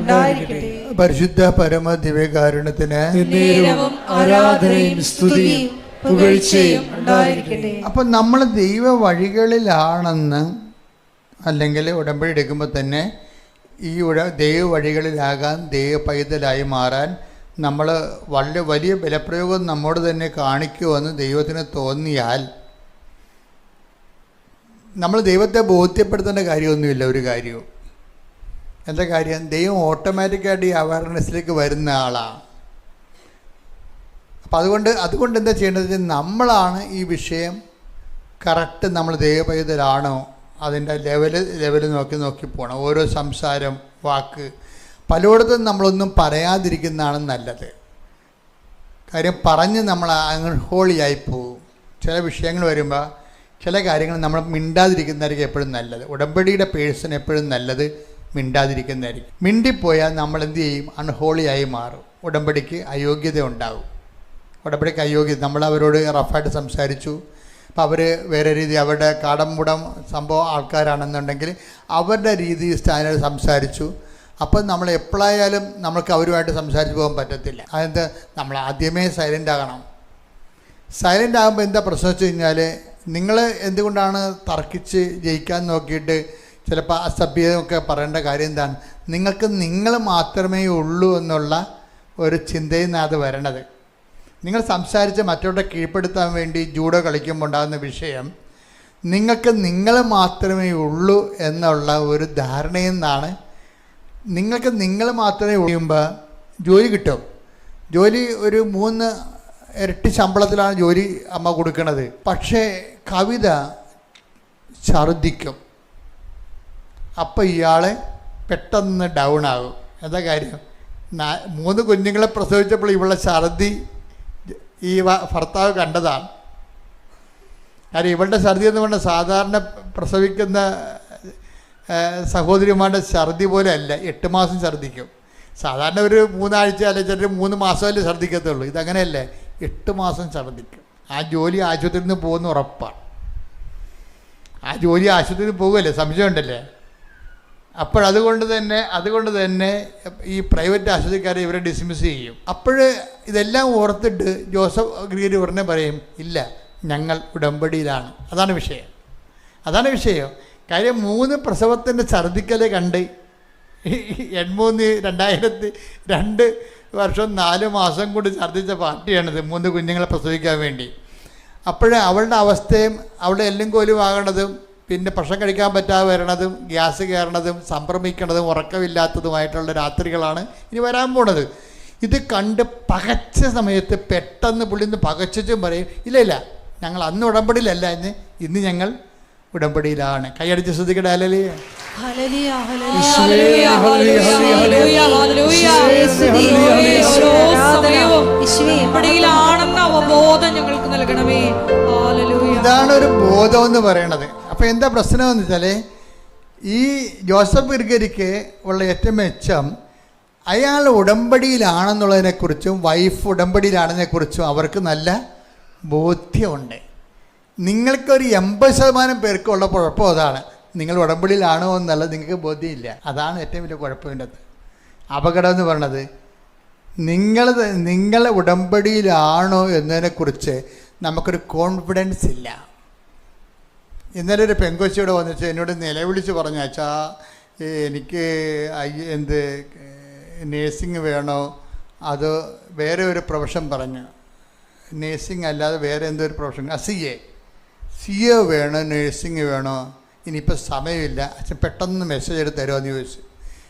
ഉണ്ടായിരിക്കട്ടെ. പരിശുദ്ധ പരമ ദിവ്യകാരുണ്യത്തിന് നേരവും ആരാധനയും സ്തുതിയും പുകഴ്ചയും ഉണ്ടായിരിക്കട്ടെ. അപ്പം നമ്മൾ ദൈവ വഴികളിലാണെന്ന്, അല്ലെങ്കിൽ ഉടമ്പടി എടുക്കുമ്പോൾ തന്നെ ഈ ദൈവ വഴികളിലാകാൻ, ദൈവ പൈതലായി മാറാൻ നമ്മൾ വളരെ വലിയ ബലപ്രയോഗം നമ്മോട് തന്നെ കാണിക്കുമെന്ന് ദൈവത്തിന് തോന്നിയാൽ നമ്മൾ ദൈവത്തെ ബോധ്യപ്പെടുത്തേണ്ട കാര്യമൊന്നുമില്ല. ഒരു കാര്യവും. എന്താ കാര്യം? ദൈവം ഓട്ടോമാറ്റിക്കായിട്ട് ഈ അവയർനെസ്സിലേക്ക് വരുന്ന ആളാണ്. അപ്പം അതുകൊണ്ട് എന്താ ചെയ്യേണ്ടത്? നമ്മളാണ് ഈ വിഷയം കറക്റ്റ് നമ്മൾ ദൈവപൈതലാണോ അതിൻ്റെ ലെവൽ നോക്കി പോകണം. ഓരോ സംസാരം, വാക്ക്, പലയിടത്തും നമ്മളൊന്നും പറയാതിരിക്കുന്നതാണ് നല്ലത്. കാര്യം പറഞ്ഞ് നമ്മൾ അൺഹോളിയായി പോകും. ചില വിഷയങ്ങൾ വരുമ്പോൾ ചില കാര്യങ്ങൾ നമ്മൾ മിണ്ടാതിരിക്കുന്നതായിരിക്കും എപ്പോഴും നല്ലത്. ഉടമ്പടിയുടെ പേഴ്സൺ എപ്പോഴും നല്ലത് മിണ്ടാതിരിക്കുന്നതായിരിക്കും. മിണ്ടിപ്പോയാൽ നമ്മൾ എന്ത് ചെയ്യും? അൺഹോളിയായി മാറും. ഉടമ്പടിക്ക് അയോഗ്യത ഉണ്ടാകും. ഉടമ്പടിക്ക് അയോഗ്യത. നമ്മൾ അവരോട് റഫായിട്ട് സംസാരിച്ചു. അപ്പോൾ അവർ വേറെ രീതി, അവരുടെ കാടംമുടം സംഭവം ആൾക്കാരാണെന്നുണ്ടെങ്കിൽ അവരുടെ രീതി സ്റ്റാൻഡേർഡ് സംസാരിച്ചു. അപ്പം നമ്മൾ എപ്പോഴായാലും നമുക്ക് അവരുമായിട്ട് സംസാരിച്ച് പോകാൻ പറ്റത്തില്ല. അതെന്താ? നമ്മൾ ആദ്യമേ സൈലൻ്റ് ആകണം. സൈലൻ്റ് ആകുമ്പോൾ എന്താ പ്രശ്നം വെച്ച് കഴിഞ്ഞാൽ, നിങ്ങൾ എന്തുകൊണ്ടാണ് തർക്കിച്ച് ജയിക്കാൻ നോക്കിയിട്ട് ചിലപ്പോൾ അസഭ്യമൊക്കെ പറയേണ്ട കാര്യം എന്താണ്? നിങ്ങൾക്ക് നിങ്ങൾ മാത്രമേ ഉള്ളൂ എന്നുള്ള ഒരു ചിന്തയിൽ നിന്നാണ് അത് വരണത്. നിങ്ങൾ സംസാരിച്ച് മറ്റവരുടെ കീഴ്പ്പെടുത്താൻ വേണ്ടി ജൂഡോ കളിക്കുമ്പോൾ ഉണ്ടാകുന്ന വിഷയം നിങ്ങൾക്ക് നിങ്ങൾ മാത്രമേ ഉള്ളൂ എന്നുള്ള ഒരു ധാരണയിൽ നിന്നാണ്. നിങ്ങൾക്ക് നിങ്ങൾ മാത്രമേ ഉള്ളുമ്പോൾ ജോലി കിട്ടും. ജോലി ഒരു 3 ഇരട്ടി ശമ്പളത്തിലാണ് ജോലി അമ്മ കൊടുക്കുന്നത്. പക്ഷേ കവിത ഛർദ്ദിക്കും. അപ്പം ഇയാൾ പെട്ടെന്ന് ഡൗൺ ആകും. എന്താ കാര്യം? 3 കുഞ്ഞുങ്ങളെ പ്രസവിച്ചപ്പോൾ ഇവളുടെ ഛർദി ഈ ഭർത്താവ് കണ്ടതാണ്. കാര്യം ഇവളുടെ ഛർദി എന്ന് പറഞ്ഞാൽ സാധാരണ പ്രസവിക്കുന്ന സഹോദരിമാരുടെ ഛർദി പോലെ അല്ല. 8 മാസം ഛർദ്ദിക്കും. സാധാരണ ഒരു 3 ആഴ്ച അല്ലെങ്കിൽ 3 മാസമല്ലേ ഛർദ്ദിക്കത്തുള്ളൂ. ഇതങ്ങനെയല്ലേ, 8 മാസം ഛർദ്ദിക്കും. ആ ജോലി ആശുപത്രിയിൽ നിന്ന് പോകുന്ന ഉറപ്പാണ്. ആ ജോലി ആശുപത്രിയിൽ നിന്ന് പോകുമല്ലേ, സംശയമുണ്ടല്ലേ. അതുകൊണ്ട് തന്നെ ഈ പ്രൈവറ്റ് ആശുപത്രിക്കാരെ ഇവരെ ഡിസ്മിസ് ചെയ്യും. ഇതെല്ലാം ഓർത്തിട്ട് ജോസഫ് ഗ്രീഗറി ഉടനെ പറയും, ഇല്ല, ഞങ്ങൾ ഉടമ്പടിയിലാണ്. അതാണ് വിഷയം. കാര്യം 3 പ്രസവത്തിൻ്റെ ഛർദ്ദിക്കലെ കണ്ട് 2002 വർഷം 4 മാസം കൊണ്ട് ഛർദ്ദിച്ച പാർട്ടിയാണിത്, 3 കുഞ്ഞുങ്ങളെ പ്രസവിക്കാൻ വേണ്ടി. അവളുടെ അവസ്ഥയും അവളുടെ എല്ലും കോലും ആകണതും, പിന്നെ ഭക്ഷണം കഴിക്കാൻ പറ്റാതെ വരണതും, ഗ്യാസ് കയറണതും, സംഭ്രമിക്കണതും, ഉറക്കമില്ലാത്തതുമായിട്ടുള്ള രാത്രികളാണ് ഇനി വരാൻ പോണത്. ഇത് കണ്ട് പകച്ച സമയത്ത് പെട്ടെന്ന് പുള്ളിന്ന് പകച്ചും പറയും, ഇല്ല, ഞങ്ങൾ അന്ന് ഉടമ്പടിയിലല്ല, ഇന്ന് ഞങ്ങൾ ഉടമ്പടിയിലാണ്. കൈയടിച്ച് ശ്രദ്ധിക്കട്ടെ. ഹല്ലേലൂയ. ഇതാണ് ഒരു ബോധം എന്ന് പറയണത്. അപ്പോൾ എന്താ പ്രശ്നം എന്ന് വെച്ചാൽ, ഈ ജോസഫ് ഗ്രീഗറിക്ക് ഉള്ള ഏറ്റവും മെച്ചം അയാൾ ഉടമ്പടിയിലാണെന്നുള്ളതിനെക്കുറിച്ചും വൈഫ് ഉടമ്പടിയിലാണെന്നതിനെക്കുറിച്ചും അവർക്ക് നല്ല ബോധ്യമുണ്ട്. നിങ്ങൾക്കൊരു 80% പേർക്കുള്ള കുഴപ്പം അതാണ്. നിങ്ങൾ ഉടമ്പടിയിലാണോ എന്നല്ല, നിങ്ങൾക്ക് ബോധ്യമില്ല. അതാണ് ഏറ്റവും വലിയ കുഴപ്പത്തിൻ്റെ അപകടം എന്ന് പറയണത്. നിങ്ങൾ ഉടമ്പടിയിലാണോ എന്നതിനെക്കുറിച്ച് നമുക്കൊരു കോൺഫിഡൻസ് ഇല്ല. ഇന്നലെ ഒരു പെങ്കൊച്ചിയോടെ വന്നിട്ട് എന്നോട് നിലവിളിച്ച് പറഞ്ഞു, അച്ഛാ എനിക്ക് നേഴ്സിംഗ് വേണോ അതോ വേറെ ഒരു പ്രൊഫഷൻ പറഞ്ഞു. നേഴ്സിംഗ് അല്ലാതെ വേറെ എന്തോ ഒരു പ്രൊഫഷൻ, സി എ വേണോ നേഴ്സിംഗ് വേണോ, ഇനിയിപ്പോൾ സമയമില്ല, അച്ഛൻ പെട്ടെന്ന് മെസ്സേജ് എടുത്ത് തരുമോ എന്ന് ചോദിച്ചു.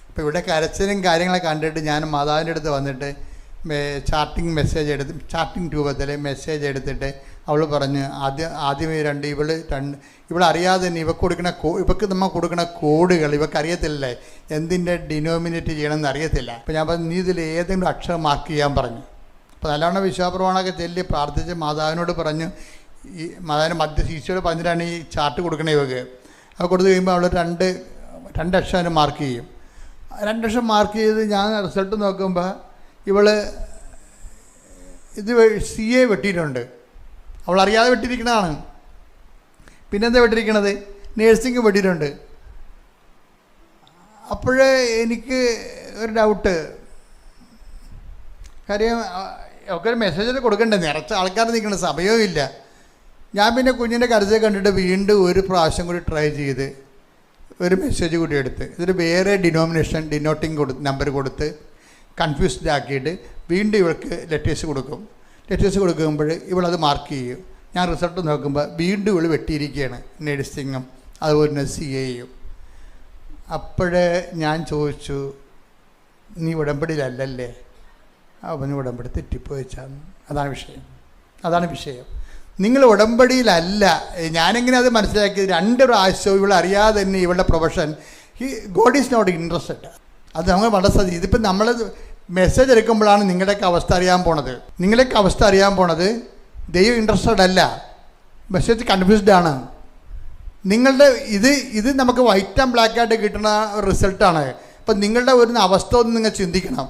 അപ്പോൾ ഇവിടെ കരച്ചിലും കാര്യങ്ങളൊക്കെ കണ്ടിട്ട് ഞാൻ മാതാവിൻ്റെ അടുത്ത് വന്നിട്ട് ചാറ്റിംഗ് രൂപത്തിൽ മെസ്സേജ് എടുത്തിട്ട് അവൾ പറഞ്ഞ് ആദ്യമേ ഇവൾ അറിയാതെ തന്നെ ഇവക്ക് നമ്മൾ കൊടുക്കുന്ന കോഡുകൾ ഇവക്കറിയത്തില്ലേ, എന്തിൻ്റെ ഡിനോമിനേറ്റ് ചെയ്യണമെന്ന് അറിയത്തില്ല. അപ്പോൾ ഞാൻ പറഞ്ഞു, നീ ഇതിൽ ഏതെങ്കിലും അക്ഷരം മാർക്ക് ചെയ്യാൻ പറഞ്ഞു. അപ്പോൾ നല്ലവണ്ണം വിശ്വാസപ്രമാണമൊക്കെ ചൊല്ലി പ്രാർത്ഥിച്ച് മാതാവിനോട് പറഞ്ഞു. ഈ മാതാവിൻ്റെ ഈശോയോട് പറഞ്ഞിട്ടാണ് ഈ ചാർട്ട് കൊടുക്കണേ ഇവക്ക്. അത് കൊടുത്തു കഴിയുമ്പോൾ അവൾ രണ്ട് അക്ഷരം മാർക്ക് ചെയ്യും. 2 അക്ഷരം മാർക്ക് ചെയ്ത് ഞാൻ റിസൾട്ട് നോക്കുമ്പോൾ ഇവള് CA വെട്ടിയിട്ടുണ്ട്. അവൾ അറിയാതെ വെട്ടിയിരിക്കണതാണ്. പിന്നെന്താ വെട്ടിയിരിക്കണത്? നേഴ്സിംഗ് വെട്ടിയിട്ടുണ്ട്. എനിക്ക് ഒരു ഡൗട്ട്. കാര്യം ഒക്കെ ഒരു മെസ്സേജ് കൊടുക്കണ്ടേ, നിറച്ച ആൾക്കാർ നിൽക്കുന്ന സമയവും ഇല്ല. ഞാൻ പിന്നെ കുഞ്ഞിൻ്റെ കരച്ചിൽ കണ്ടിട്ട് വീണ്ടും ഒരു പ്രാവശ്യം കൂടി ട്രൈ ചെയ്ത് ഒരു മെസ്സേജ് കൂടി എടുത്ത് ഇതൊരു വേറെ ഡിനോട്ടിങ് നമ്പർ കൊടുത്ത് കൺഫ്യൂസ്ഡ് ആക്കിയിട്ട് വീണ്ടും ഇവൾക്ക് ലെറ്റേഴ്സ് കൊടുക്കും. ലെറ്റേഴ്സ് കൊടുക്കുമ്പോൾ ഇവളത് മാർക്ക് ചെയ്യും. ഞാൻ റിസൾട്ട് നോക്കുമ്പോൾ വീണ്ടും ഇവൾ വെട്ടിയിരിക്കുകയാണ്, നഴ്സിങ്ങും അതുപോലെ തന്നെ CAയും. അപ്പോഴേ ഞാൻ ചോദിച്ചു, നീ ഉടമ്പടിയിലല്ലേ? അവന് ഉടമ്പടി തെറ്റിപ്പോയിച്ചാന്ന്. അതാണ് വിഷയം. നിങ്ങൾ ഉടമ്പടിയിലല്ല. ഞാനെങ്ങനെ അത് മനസ്സിലാക്കിയത്, 2 പ്രാവശ്യവും ഇവൾ അറിയാതെ തന്നെ ഇവളുടെ profession God is not interested. അത് നമ്മൾ വളരെ ശ്രദ്ധിക്കും. ഇതിപ്പോൾ നമ്മൾ മെസ്സേജ് എടുക്കുമ്പോഴാണ് നിങ്ങളുടെയൊക്കെ അവസ്ഥ അറിയാൻ പോണത്. ദൈവം ഇൻട്രസ്റ്റഡ് അല്ല, മെസ്സേജ് കൺഫ്യൂസ്ഡ് ആണ്. നിങ്ങളുടെ ഇത് നമുക്ക് വൈറ്റ് ആൻഡ് ബ്ലാക്ക് ആയിട്ട് കിട്ടുന്ന റിസൾട്ടാണ്. അപ്പം നിങ്ങളുടെ ഒരു അവസ്ഥ ഒന്ന് നിങ്ങൾ ചിന്തിക്കണം.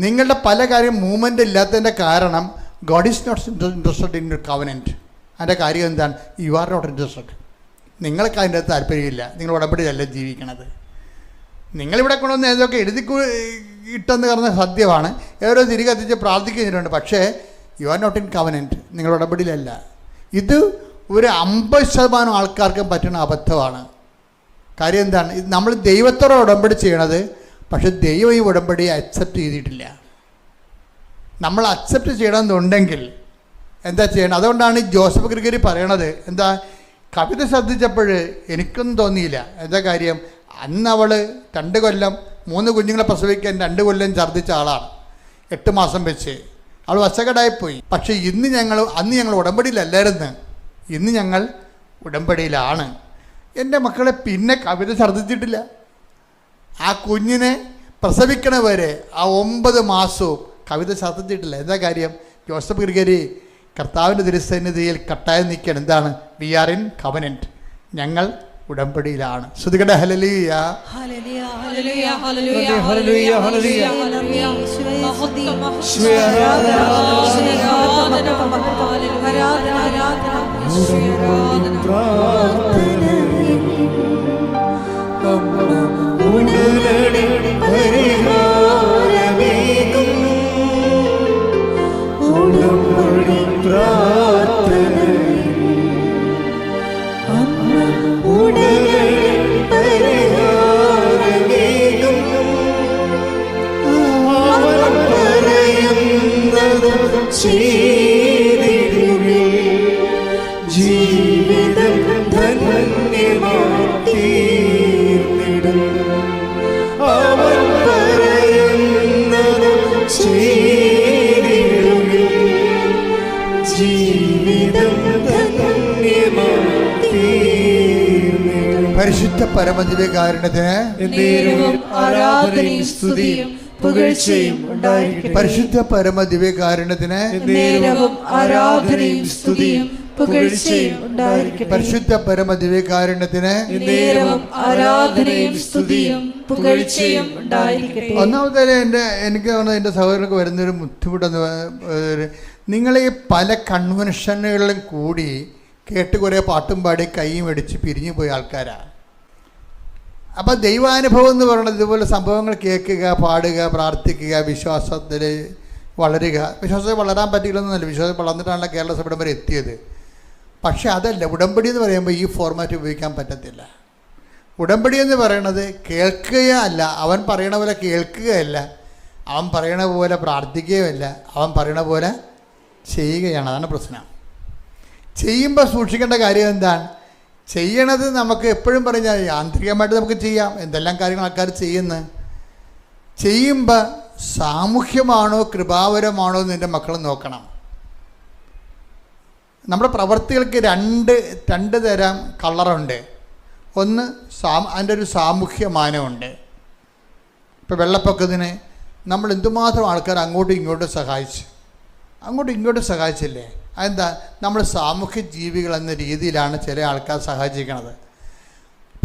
നിങ്ങളുടെ പല കാര്യം മൂവ്മെൻ്റ് ഇല്ലാത്തതിൻ്റെ കാരണം God is not interested in your covenant. അതിൻ്റെ കാര്യം എന്താണ്? You are not interested. നിങ്ങൾക്ക് അതിൻ്റെ അകത്ത് താല്പര്യമില്ല. നിങ്ങൾ ഉടമ്പടിയല്ല ജീവിക്കണത്. നിങ്ങളിവിടെ കൊണ്ടുവന്ന് ഏതൊക്കെ ഇട്ടെന്ന് പറഞ്ഞ സത്യമാണ്. ഏതോ തിരികെ കത്തിച്ച് പ്രാർത്ഥിക്കുന്നുണ്ട്. പക്ഷേ you are not in covenant. നിങ്ങൾ ഉടമ്പടിയിലല്ല. ഇത് ഒരു 50% ആൾക്കാർക്കും പറ്റുന്ന അബദ്ധമാണ്. കാര്യം എന്താണ്? ഇത് നമ്മൾ ദൈവത്തോടെ ഉടമ്പടി ചെയ്യണത്, പക്ഷെ ദൈവം ഈ ഉടമ്പടിയെ അക്സെപ്റ്റ് ചെയ്തിട്ടില്ല. നമ്മൾ അക്സെപ്റ്റ് ചെയ്യണമെന്നുണ്ടെങ്കിൽ എന്താ ചെയ്യണം? അതുകൊണ്ടാണ് ജോസഫ് ഗ്രിഗറി പറയണത്. എന്താ, കവിത ശ്രദ്ധിച്ചപ്പോൾ എനിക്കൊന്നും തോന്നിയില്ല. എന്താ കാര്യം? അന്ന് അവൾ 2 കൊല്ലം 3 കുഞ്ഞുങ്ങളെ പ്രസവിക്കാൻ 2 കൊല്ലം ഛർദ്ദിച്ച ആളാണ്. 8 മാസം വെച്ച് അവൾ വശകേടായിപ്പോയി. പക്ഷേ അന്ന് ഞങ്ങൾ ഉടമ്പടിയിലല്ലായിരുന്നു. ഇന്ന് ഞങ്ങൾ ഉടമ്പടിയിലാണ്. എൻ്റെ മക്കളെ പിന്നെ കവിത ഛർദ്ദിച്ചിട്ടില്ല. ആ കുഞ്ഞിനെ പ്രസവിക്കണവരെ ആ 9 മാസവും കവിത ഛർദ്ദിച്ചിട്ടില്ല. എന്താ കാര്യം? ജോസഫ് ഗ്രിഗറി കർത്താവിൻ്റെ തിരുസന്നിധിയിൽ കട്ടായം നിൽക്കുകയാണ്. എന്താണ്? We are in covenant. ഞങ്ങൾ ഉടമ്പടിയിലാണ്. ശ്രുതികട ഹല്ലേലൂയ. ജീവിതം ധന്യമാക്കി അവൻ പറയുന്നത് ജീവിതം ധന്യമാക്കി. പരിശുദ്ധ പരമദിവ്യകാരുണ്യത്തിന് ആരാധനയും സ്തുതിയും പുകഴ്ചയും ഉണ്ടായിരിക്കട്ടെ. പരിശുദ്ധ പരമദിവ്യകാരുണ്യത്തിന് ആരാധനയും സ്തുതിയും പുകഴ്ചയും ഉണ്ടായിരിക്കട്ടെ. പരിശുദ്ധ പരമദിവ്യകാരുണ്യത്തിന് ആരാധനയും സ്തുതിയും പുകഴ്ചയും ഉണ്ടായിരിക്കട്ടെ. ഒന്നാമത്തെ എനിക്ക് തോന്നുന്നത് എൻ്റെ സഹോദരങ്ങൾക്ക് വരുന്നൊരു ബുദ്ധിമുട്ടെന്ന്, നിങ്ങൾ ഈ പല കൺവെൻഷനുകളിലും കൂടി കേട്ട് കുറേ പാട്ടും പാടി കൈയും അടിച്ച് പിരിഞ്ഞു പോയ ആൾക്കാരാണ്. അപ്പോൾ ദൈവാനുഭവം എന്ന് പറയുന്നത് ഇതുപോലെ സംഭവങ്ങൾ കേൾക്കുക, പാടുക, പ്രാർത്ഥിക്കുക, വിശ്വാസത്തിൽ വളരുക. വിശ്വാസത്തിൽ വളരാൻ പറ്റില്ലെന്നല്ല, വിശ്വാസം വളർന്നിട്ടാണല്ലോ കേരള സഭ വരെ എത്തിയത്. പക്ഷേ അതല്ല, ഉടമ്പടി എന്ന് പറയുമ്പോൾ ഈ ഫോർമാറ്റ് ഉപയോഗിക്കാൻ പറ്റത്തില്ല. ഉടമ്പടി എന്ന് പറയണത് കേൾക്കുകയല്ല, അവൻ പറയണ പോലെ കേൾക്കുകയല്ല, അവൻ പറയണ പോലെ പ്രാർത്ഥിക്കുകയുമല്ല, അവൻ പറയണ പോലെ ചെയ്യുകയാണ്. അതാണ് പ്രശ്നം. ചെയ്യുമ്പോൾ സൂക്ഷിക്കേണ്ട കാര്യം എന്താണ്? ചെയ്യണത് നമുക്ക് എപ്പോഴും പറഞ്ഞാൽ യാന്ത്രികമായിട്ട് നമുക്ക് ചെയ്യാം. എന്തെല്ലാം കാര്യങ്ങൾ ആൾക്കാർ ചെയ്യുമ്പോൾ സാമൂഹ്യമാണോ കൃപാവരമാണോ എന്ന് എൻ്റെ മക്കൾ നോക്കണം. നമ്മുടെ പ്രവർത്തികൾക്ക് രണ്ട് തരം കളറുണ്ട്. ഒന്ന് അതിൻ്റെ ഒരു സാമൂഹ്യ മാനമുണ്ട്. ഇപ്പോൾ വെള്ളപ്പൊക്കത്തിന് നമ്മൾ എന്തുമാത്രം ആൾക്കാർ അങ്ങോട്ടും ഇങ്ങോട്ടും സഹായിച്ചില്ലേ? അതെന്താ? നമ്മൾ സാമൂഹ്യ ജീവികൾ എന്ന രീതിയിലാണ് ചില ആൾക്കാർ സഹായിച്ചിരിക്കുന്നത്.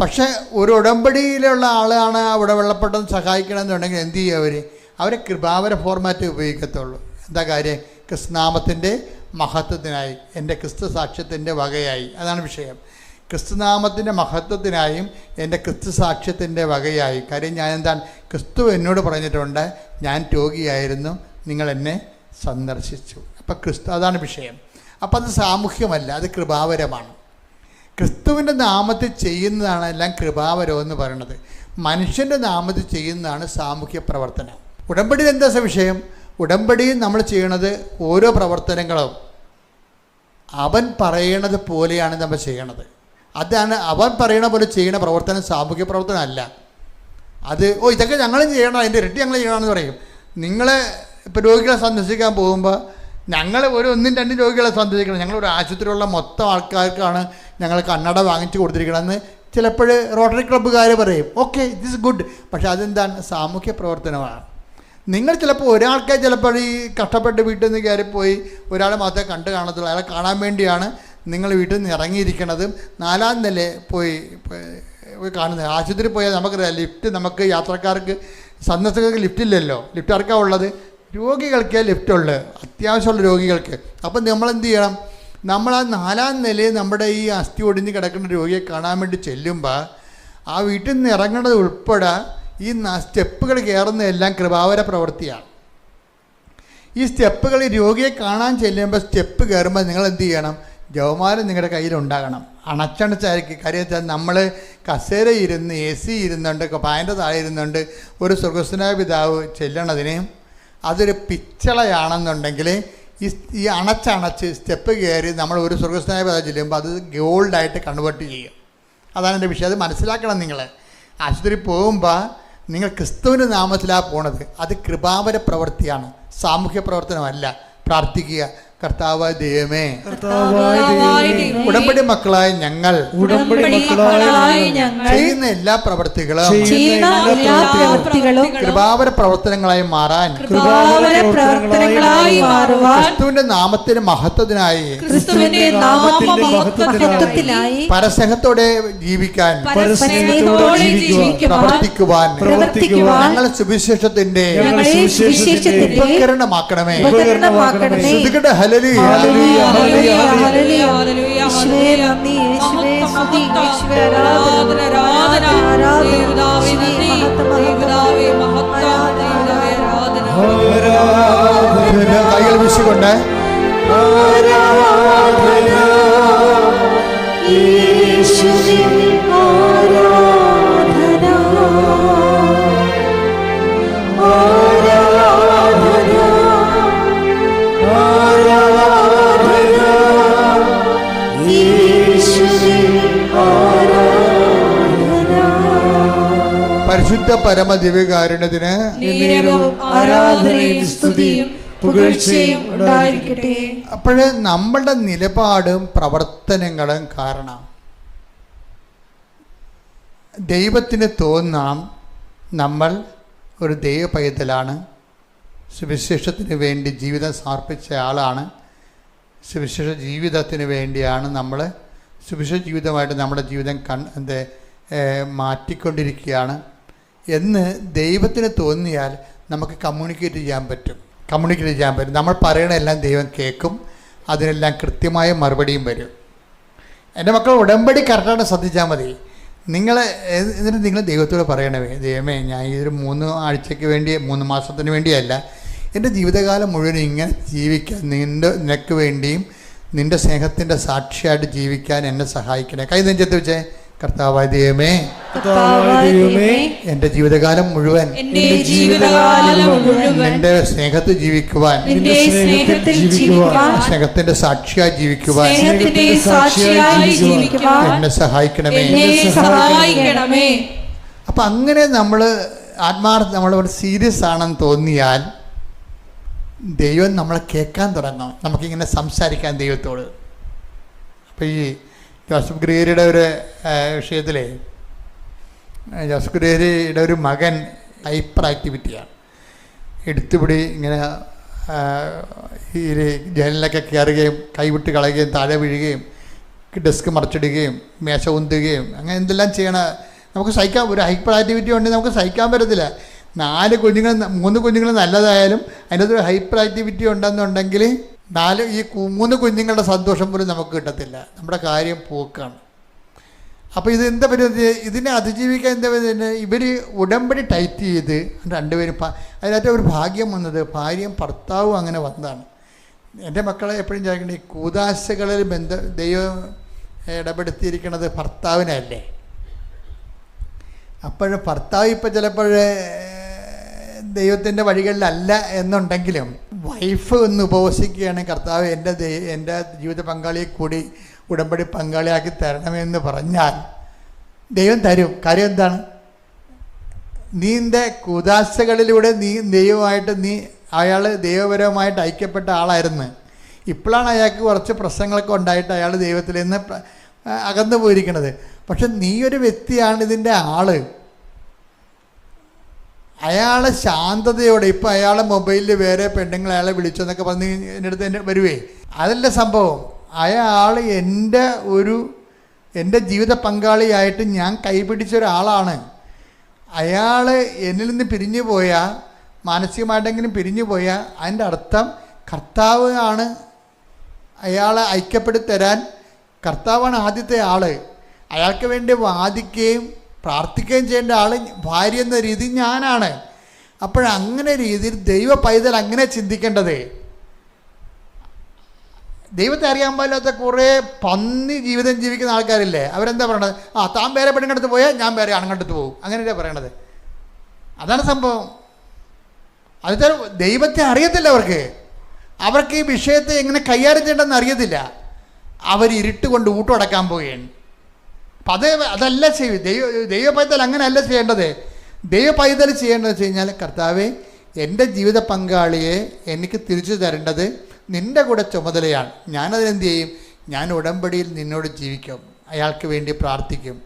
പക്ഷേ ഒരു ഉടമ്പടിയിലുള്ള ആളാണ് അവിടെ വെള്ളപ്പൊക്കം സഹായിക്കണമെന്നുണ്ടെങ്കിൽ എന്ത് ചെയ്യും? അവരെ കൃപാവര ഫോർമാറ്റ് ഉപയോഗിക്കത്തുള്ളൂ. എന്താ കാര്യം? ക്രിസ്തുനാമത്തിൻ്റെ മഹത്വത്തിനായി, എൻ്റെ ക്രിസ്തു സാക്ഷ്യത്തിൻ്റെ വകയായി. അതാണ് വിഷയം. ക്രിസ്തുനാമത്തിൻ്റെ മഹത്വത്തിനായും എൻ്റെ ക്രിസ്തു സാക്ഷ്യത്തിൻ്റെ വകയായി. കാര്യം ഞാൻ എന്താണ്, ക്രിസ്തു എന്നോട് പറഞ്ഞിട്ടുണ്ട്, ഞാൻ രോഗിയായിരുന്നു, നിങ്ങൾ എന്നെ സന്ദർശിച്ചു. അപ്പം ക്രിസ്തു, അതാണ് വിഷയം. അപ്പം അത് സാമൂഹ്യമല്ല, അത് കൃപാവരമാണ്. ക്രിസ്തുവിൻ്റെ നാമത്തിൽ ചെയ്യുന്നതാണ് എല്ലാം കൃപാവരം എന്ന് പറയുന്നത്. മനുഷ്യൻ്റെ നാമത്തിൽ ചെയ്യുന്നതാണ് സാമൂഹ്യ പ്രവർത്തനം. ഉടമ്പടിയിൽ എന്താ വിഷയം? ഉടമ്പടിയിൽ നമ്മൾ ചെയ്യണത് ഓരോ പ്രവർത്തനങ്ങളും അവൻ പറയണത് പോലെയാണ് നമ്മൾ ചെയ്യണത്. അതാണ് അവൻ പറയണ പോലെ ചെയ്യുന്ന പ്രവർത്തനം സാമൂഹ്യ പ്രവർത്തനം അല്ല. അത് ഇതൊക്കെ ഞങ്ങളും ചെയ്യണം, അതിൻ്റെ ഇരട്ടി ഞങ്ങൾ ചെയ്യണമെന്ന് പറയും. നിങ്ങൾ ഇപ്പോൾ രോഗികളെ സന്ദർശിക്കാൻ പോകുമ്പോൾ ഞങ്ങൾ ഒന്നും രണ്ടും രോഗികളെ സന്ദർശിക്കണം, ഞങ്ങൾ ഒരു ആശുപത്രിയിലുള്ള മൊത്തം ആൾക്കാർക്കാണ് ഞങ്ങൾ കണ്ണട വാങ്ങിച്ചു കൊടുത്തിരിക്കണമെന്ന് ചിലപ്പോൾ റോട്ടറി ക്ലബ്ബുകാർ പറയും. Okay, this is good. പക്ഷേ അതെന്താണ്? സാമൂഹ്യ പ്രവർത്തനമാണ്. നിങ്ങൾ ചിലപ്പോൾ ഒരാൾക്കെ ചിലപ്പോൾ ഈ കഷ്ടപ്പെട്ട് വീട്ടിൽ നിന്ന് കയറിപ്പോയി ഒരാളെ മാത്രമേ കണ്ടു കാണത്തുള്ളൂ, അയാളെ കാണാൻ വേണ്ടിയാണ് നിങ്ങൾ വീട്ടിൽ നിന്ന് ഇറങ്ങിയിരിക്കണതും 4ാം നില പോയി കാണുന്നത്. ആശുപത്രി പോയാൽ നമുക്കറിയാം, ലിഫ്റ്റ് നമുക്ക് യാത്രക്കാർക്ക് സന്ദർശകർക്ക് ലിഫ്റ്റില്ലല്ലോ, ലിഫ്റ്റാർക്കാണ് ഉള്ളത്? രോഗികൾക്കേ ലിഫ്റ്റുള്ളൂ, അത്യാവശ്യമുള്ള രോഗികൾക്ക്. അപ്പം നമ്മളെന്ത് ചെയ്യണം? നമ്മൾ ആ 4ാം നിലയിൽ നമ്മുടെ ഈ അസ്ഥി ഒടിഞ്ഞ് കിടക്കുന്ന രോഗിയെ കാണാൻ വേണ്ടി ചെല്ലുമ്പോൾ ആ വീട്ടിൽ നിന്ന് ഇറങ്ങേണ്ടത് ഉൾപ്പെടെ ഈ സ്റ്റെപ്പുകൾ കയറുന്നതെല്ലാം കൃപാവര പ്രവൃത്തിയാണ്. ഈ സ്റ്റെപ്പുകൾ രോഗിയെ കാണാൻ ചെല്ലുമ്പോൾ സ്റ്റെപ്പ് കയറുമ്പോൾ നിങ്ങൾ എന്ത് ചെയ്യണം? ജവമാല നിങ്ങളുടെ കയ്യിലുണ്ടാകണം. അണച്ചണച്ചായിരിക്കും. കാര്യം വെച്ചാൽ നമ്മൾ കസേര ഇരുന്ന് AC ഇരുന്നുണ്ട്, പായൻ്റെ താഴെ ഇരുന്നുണ്ട് ഒരു സ്വർഗസ്വനായ പിതാവ് ചെല്ലണതിന് അതൊരു പിച്ചളയാണെന്നുണ്ടെങ്കിൽ ഈ അണച്ചണച്ച് സ്റ്റെപ്പ് കയറി നമ്മൾ ഒരു സ്വർഗസ്വനായ പിതാവ് ചെല്ലുമ്പോൾ അത് ഗോൾഡായിട്ട് കൺവേർട്ട് ചെയ്യും. അതാണ് എൻ്റെ വിഷയം. അത് മനസ്സിലാക്കണം. നിങ്ങൾ ആശുപത്രി പോകുമ്പോൾ നിങ്ങൾ ക്രിസ്തുവിൻ്റെ നാമത്തിലാണ് പോണത്. അത് കൃപാവര പ്രവൃത്തിയാണ്, സാമൂഹ്യ പ്രവർത്തനമല്ല. പ്രാർത്ഥിക്കുക, കർത്താവായ ദൈവമേ, ഉടമ്പടി മക്കളായ ഞങ്ങൾ ചെയ്യുന്ന എല്ലാ പ്രവൃത്തികളും കൃപാവര പ്രവർത്തനങ്ങളായി മാറാൻ ക്രിസ്തുവിന്റെ നാമത്തിന്റെ മഹത്വത്തിനായി പരസ്നേഹത്തോടെ ജീവിക്കാൻ പ്രവർത്തിക്കുവാൻ ഞങ്ങളെ സുവിശേഷത്തിന്റെ ഉപകരണമാക്കണമേ. Hallelujah, hallelujah, hallelujah, hallelujah. യേശുവേ നന്ദി, യേശുവേ സ്തുതി, യേശുവേ ആരാധന, ആരാധന, യേശുവേ മഹത്വം, ആരാധന. കൈകൾ വീശിക്കൊണ്ട് ആരാധന യേശുവേ, ആരാധന, പരിശുദ്ധ പരമ ദിവ്യകാരുണ്യത്തിന് ആരാധനയും സ്തുതിയും പുകഴ്ചയും ഉണ്ടായിരിക്കട്ടെ. അപ്പോഴേ നമ്മളുടെ നിലപാടും പ്രവർത്തനങ്ങളും കാരണം ദൈവത്തിന് തോന്നാം നമ്മൾ ഒരു ദൈവ പൈതലാണ്, സുവിശേഷത്തിന് വേണ്ടി ജീവിതം സമർപ്പിച്ച ആളാണ്, സുവിശേഷ ജീവിതത്തിന് വേണ്ടിയാണ് നമ്മൾ സുവിശേഷ ജീവിതമായിട്ട് നമ്മുടെ ജീവിതം മാറ്റിക്കൊണ്ടിരിക്കുകയാണ് എന്ന് ദൈവത്തിന് തോന്നിയാൽ നമുക്ക് കമ്മ്യൂണിക്കേറ്റ് ചെയ്യാൻ പറ്റും. നമ്മൾ പറയണതെല്ലാം ദൈവം കേൾക്കും, അതിനെല്ലാം കൃത്യമായ മറുപടിയും വരും. എൻ്റെ മക്കൾ ഉടമ്പടി കറക്റ്റായിട്ട് ശ്രദ്ധിച്ചാൽ മതി. എന്നിട്ട് നിങ്ങൾ ദൈവത്തോട് പറയണമേ, ദൈവമേ, ഞാൻ ഇതൊരു 3 ആഴ്ചയ്ക്ക് വേണ്ടി 3 മാസത്തിന് വേണ്ടിയല്ല, എൻ്റെ ജീവിതകാലം മുഴുവൻ ഇങ്ങനെ ജീവിക്കാൻ നിനക്ക് വേണ്ടിയും നിൻ്റെ സ്നേഹത്തിൻ്റെ സാക്ഷിയായിട്ട് ജീവിക്കാൻ എന്നെ സഹായിക്കണേ. കൈ നെഞ്ചത്ത് വെച്ചേ, കർത്താവായ ദൈവമേ, എൻ്റെ ജീവിതകാലം മുഴുവൻ നിന്റെ സ്നേഹത്തിൽ ജീവിക്കുവാൻ, സ്നേഹത്തിന്റെ സാക്ഷിയായി ജീവിക്കുവാൻ എന്നെ സഹായിക്കണമേ. അപ്പം അങ്ങനെ നമ്മൾ നമ്മളോട് സീരിയസ് ആണെന്ന് തോന്നിയാൽ ദൈവം നമ്മളെ കേൾക്കാൻ തുടങ്ങും. നമുക്കിങ്ങനെ സംസാരിക്കാൻ ദൈവത്തോട്. അപ്പോൾ ഈ ജോസഫ് ഗ്രേരിയുടെ ഒരു വിഷയത്തിലെ ജോസഫ് ഗ്രേരിയുടെ ഒരു മകൻ ഹൈപ്പർ ആക്ടിവിറ്റിയാണ്. എടുത്തുപിടി ഇങ്ങനെ ഈ ജനലിലൊക്കെ കയറുകയും കൈവിട്ട് കളയുകയും താഴെ വീഴുകയും ഡെസ്ക് മറിച്ചിടുകയും മേശ ഉന്തുകയും അങ്ങനെ എന്തെല്ലാം ചെയ്യണം. നമുക്ക് സഹിക്കാൻ, ഒരു ഹൈപ്പർ ആക്ടിവിറ്റി ഉണ്ടെങ്കിൽ നമുക്ക് സഹിക്കാൻ പറ്റത്തില്ല. 3 കുഞ്ഞുങ്ങൾ നല്ലതായാലും അതിനകത്തൊരു ഹൈപ്പർ ആക്ടിവിറ്റി ഉണ്ടെന്നുണ്ടെങ്കിൽ 3 കുഞ്ഞുങ്ങളുടെ സന്തോഷം പോലും നമുക്ക് കിട്ടത്തില്ല. നമ്മുടെ കാര്യം പോക്കാണ്. അപ്പോൾ ഇത് എന്താ പറ്റുന്നത്? ഇതിനെ അതിജീവിക്കാൻ എന്താ പറ്റുന്നത്? ഇവർ ഉടമ്പടി ടൈറ്റ് ചെയ്ത് രണ്ടുപേരും അതിനകത്ത് ഒരു ഭാഗ്യം വന്നത് ഭാര്യയും ഭർത്താവും അങ്ങനെ വന്നതാണ്. എൻ്റെ മക്കളെ എപ്പോഴും ചോദിക്കേണ്ടത് ഈ കൂദാശകളിൽ ദൈവം ഇടപെടുത്തിയിരിക്കുന്നത് ഭർത്താവിനല്ലേ. അപ്പോഴും ഭർത്താവ് ഇപ്പോൾ ചിലപ്പോൾ ദൈവത്തിൻ്റെ വഴികളിലല്ല എന്നുണ്ടെങ്കിലും വൈഫ് ഒന്ന് ഉപവസിക്കുകയാണ്, കർത്താവ് എൻ്റെ ജീവിത പങ്കാളിയെ കൂടി ഉടമ്പടി പങ്കാളിയാക്കി തരണമെന്ന് പറഞ്ഞാൽ ദൈവം തരും. കാര്യം എന്താണ്? നീൻ്റെ കൂദാശകളിലൂടെ ദൈവമായിട്ട് അയാൾ ദൈവപരമായിട്ട് ഐക്യപ്പെട്ട ആളായിരുന്നു. ഇപ്പോഴാണ് അയാൾക്ക് കുറച്ച് പ്രശ്നങ്ങളൊക്കെ ഉണ്ടായിട്ട് അയാൾ ദൈവത്തിൽ നിന്ന് അകന്നു പോയിരിക്കുന്നത്. പക്ഷെ നീ ഒരു വ്യക്തിയാണ് ഇതിൻ്റെ ആള്. അയാൾ ശാന്തതയോടെ, ഇപ്പം അയാളെ മൊബൈലിൽ വേറെ പെണ്ണുങ്ങൾ അയാളെ വിളിച്ചെന്നൊക്കെ പറഞ്ഞ് എൻ്റെ അടുത്ത് വരുവേ, അതല്ല സംഭവം. അയാൾ എൻ്റെ ജീവിത പങ്കാളിയായിട്ട് ഞാൻ കൈപിടിച്ച ഒരാളാണ്. അയാൾ എന്നിൽ നിന്ന് പിരിഞ്ഞു പോയാൽ, മാനസികമായിട്ടെങ്കിലും പിരിഞ്ഞു പോയാൽ അതിൻ്റെ അർത്ഥം കർത്താവ് ആണ് അയാളെ ഐക്യപ്പെടുത്തി തരാൻ. കർത്താവാണ് ആദ്യത്തെ ആൾ. അയാൾക്ക് വേണ്ടി വാദിക്കുകയും പ്രാർത്ഥിക്കുകയും ചെയ്യേണ്ട ആൾ ഭാര്യ എന്ന രീതി ഞാനാണ്. അപ്പോഴങ്ങനെ രീതിയിൽ ദൈവ പൈതൽ അങ്ങനെ ചിന്തിക്കേണ്ടത്. ദൈവത്തെ അറിയാൻ പാടില്ലാത്ത കുറേ പന്നി ജീവിതം ജീവിക്കുന്ന ആൾക്കാരില്ലേ, അവരെന്താ പറയണത്? താൻ വേറെ പെണ്ണുങ്ങടുത്ത് പോയാൽ ഞാൻ വേറെ ആണുങ്ങടുത്ത് പോകും, അങ്ങനെയല്ലേ പറയണത്. അതാണ് സംഭവം. അത് ദൈവത്തെ അറിയത്തില്ല അവർക്ക് ഈ വിഷയത്തെ എങ്ങനെ കൈകാര്യം ചെയ്യേണ്ടെന്ന് അറിയത്തില്ല. അവർ ഇരുട്ട് കൊണ്ട് ഊട്ടടക്കാൻ പോവുകയാണ്. അപ്പം അതല്ല ചെയ്യും ദൈവ പൈതൽ. അങ്ങനെയല്ല ചെയ്യേണ്ടത്. ദൈവ പൈതൽ ചെയ്യേണ്ടത് വെച്ച് കഴിഞ്ഞാൽ, കർത്താവേ, എൻ്റെ ജീവിത പങ്കാളിയെ എനിക്ക് തിരിച്ചു തരേണ്ടത് നിൻ്റെ കൂടെ ചുമതലയാണ്. ഞാനതിനെന്ത് ചെയ്യും? ഞാൻ ഉടമ്പടിയിൽ നിന്നോട് ജീവിക്കും, അയാൾക്ക് വേണ്ടി പ്രാർത്ഥിക്കും.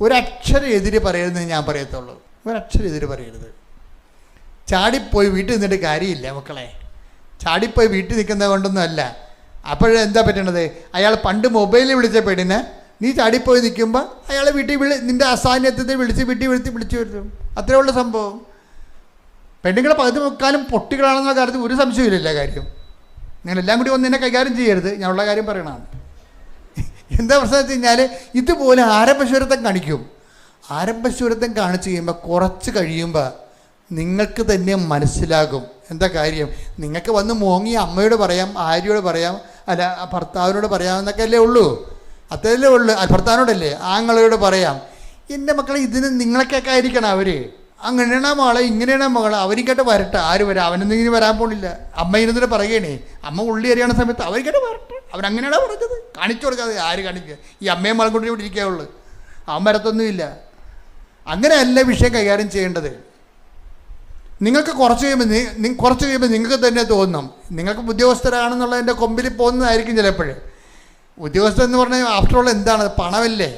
ഒരക്ഷരം എതിര് പറയരുതെന്ന് ഞാൻ പറയത്തുള്ളൂ. ഒരക്ഷരം എതിര് പറയരുത്. ചാടിപ്പോയി വീട്ടിൽ നിന്നിട്ട് കാര്യമില്ല മക്കളെ. ചാടിപ്പോയി വീട്ടിൽ നിൽക്കുന്നത് കൊണ്ടൊന്നും അല്ല. അപ്പോഴെന്താ പറ്റണത്? അയാൾ പണ്ട് മൊബൈലിൽ വിളിച്ച പെണ്ണിനെ നീ ചാടിപ്പോയി നിൽക്കുമ്പോൾ അയാളെ വീട്ടിൽ നിൻ്റെ അസാന്നിധ്യത്തിൽ വീട്ടിൽ വിളിച്ചു വരും. അത്രേ ഉള്ള സംഭവം. പെണ്ണുങ്ങളെ പകുതി മുക്കാലും പൊട്ടികളാണെന്ന കാര്യത്തിൽ ഒരു സംശയമില്ല. കാര്യം നിങ്ങളെല്ലാം കൂടി ഒന്നിനെ കൈകാര്യം ചെയ്യരുത്. ഞാൻ ഉള്ള കാര്യം പറയണതാണ്. എന്താ പ്രശ്നം വെച്ച് കഴിഞ്ഞാൽ, ഇതുപോലെ ആരംഭശൂരത്വം കാണിക്കും. ആരംഭശൂരത്വം കാണിച്ചു കഴിയുമ്പോൾ കുറച്ച് കഴിയുമ്പോൾ നിങ്ങൾക്ക് തന്നെ മനസ്സിലാകും എന്താ കാര്യം. നിങ്ങൾക്ക് വന്ന് മോങ്ങി അമ്മയോട് പറയാം, ആര്യയോട് പറയാം, അല്ല ഭർത്താവിനോട് പറയാമെന്നൊക്കെ അല്ലേ ഉള്ളൂ. അത്രയല്ലേ ഉള്ളൂ. ഭർത്താവിനോടല്ലേ, ആങ്ങളോട് പറയാം. എൻ്റെ മക്കളെ, ഇതിന് നിങ്ങളൊക്കെ ആയിരിക്കണം അവർ. അങ്ങനെയാണ് മകളെ, ഇങ്ങനെയാണ് മകളെ, അവരിക്കട്ടെ വരട്ടെ. ആര് വരാം? അവനൊന്നും ഇങ്ങനെ വരാൻ പോണില്ല. അമ്മ ഇരുന്നിട്ട് പറയുകയാണേ, അമ്മ ഉള്ളി അറിയണ സമയത്ത് അവരിക്കട്ടെ വരട്ടെ. അവനങ്ങനെയാണ് പറഞ്ഞത്. കാണിച്ചു കൊടുക്കാതെ ആര് കാണിക്കുക? ഈ അമ്മയും മകളും കൊണ്ട് ഇവിടെ ഇരിക്കാവുള്ളൂ. അവൻ വരത്തൊന്നുമില്ല. അങ്ങനെയല്ല വിഷയം കൈകാര്യം ചെയ്യേണ്ടത്. നിങ്ങൾക്ക് കുറച്ച് കഴിയുമ്പോൾ നിങ്ങൾക്ക് തന്നെ തോന്നും നിങ്ങൾക്ക് ഉദ്യോഗസ്ഥരാണെന്നുള്ളതിൻ്റെ കൊമ്പിൽ പോകുന്നതായിരിക്കും ചിലപ്പോൾ. ഉദ്യോഗസ്ഥൻ എന്ന് പറഞ്ഞാൽ ആഫ്റ്റർ ഓൾ എന്താണ്? പണമല്ലേ.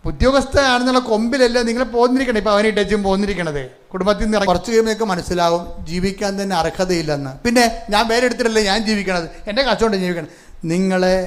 ഉദ്യോഗസ്ഥനാണെന്നുള്ള കൊമ്പിലല്ല നിങ്ങൾ പോന്നിരിക്കണേ. ഇപ്പോൾ അവനെ ടച്ചും പോന്നിരിക്കണത് കുടുംബത്തിൽ നിന്ന്. കുറച്ച് കഴിയുമ്പോൾ നിങ്ങൾക്ക് മനസ്സിലാവും ജീവിക്കാൻ തന്നെ അർഹതയില്ലെന്ന്. പിന്നെ ഞാൻ വേറെ എടുത്തിട്ടല്ലേ ഞാൻ ജീവിക്കണത്, എൻ്റെ കച്ചവടം ജീവിക്കണം. നിങ്ങളെ